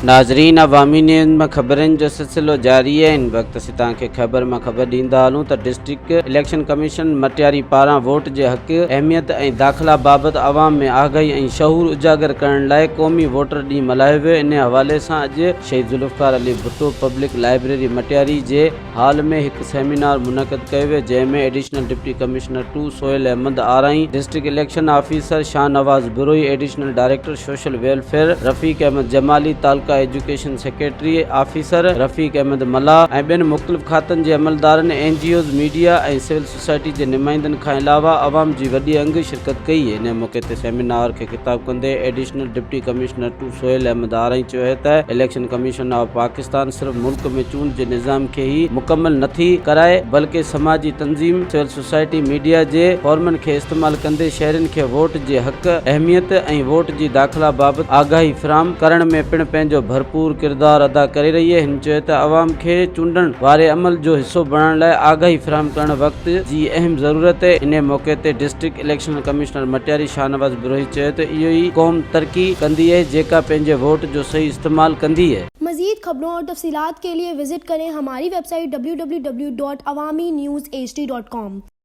नाज़रीन, अवामी न्यूज़ में ख़बरनि जो सिलसिलो जारी है। इन वक्त असीं तव्हांखे ख़बर में ख़बर ॾींदा हलूं त डिस्ट्रिक्ट इलेक्शन कमिशन मटियारी पारां वोट जे हक़, अहमियत ऐं दाख़िला बाबति अवाम में आगाही ऐं शहूर उजागर करण लाइ क़ौमी वोटर ॾींहुं मल्हायो वियो। इन हवाले सां अॼु शहीद ज़ुल्फ़िकार अली भुट्टो पब्लिक लाइब्रेरी मटियारी जे हॉल में हिकु सेमिनार मुनक़द कयो वियो, जंहिंमें additional deputy commissioner 2 Sohail Ahmed Arain, district election officer Shahnawaz Buroi, additional director social welfare Rafiq Ahmed Jamali, taluka education secretary officer Rafiq Ahmed Mala ऐं ॿियनि मुख़्तलिफ़ खातनि जे अमलदारनि, NGOs, मीडिया ऐं सिविल सोसाइटी जे नुमाइंदनि खां अलावा अवाम जी वॾी अंग शिरकत कई। इन मौक़े ते सेमिनार खे ख़िताब कंदे additional deputy commissioner 2 Sohail Ahmed Arain चयो त इलेक्शन कमीशन ऑफ पाकिस्तान सिर्फ़ मुल्क में चूंड जे निज़ाम खे ई मुकम्मल नथी कराए, बल्कि समाजी तंज़ीम, सिविल सोसाइटी, मीडिया जे फॉर्मन खे इस्तेमाल कंदे शहरनि खे वोट जे हक़, अहमियत ऐं वोट जी दाख़िला बाबति आगाही फ़राहम करण में पिण पंहिंजो भरपूर किरदार अदा करे रही है। हिन चयो त अवाम खे चूंडण वारे अमल जो हिस्सो बणण लाइ आगाही फ़राहम करण वक़्त जी अहम ज़रूरत है। इन मौक़े ते district election commissioner Matiari Shahnawaz Buroi चयो त इहो ई क़ौम तरक्की कंदी है जेका पंहिंजे वोट जो सही इस्तेमाल कंदी है। मज़ीद खबरों और तफसीलात के लिए विजिट करें हमारी वेबसाइट www.awamiNewsHD.com।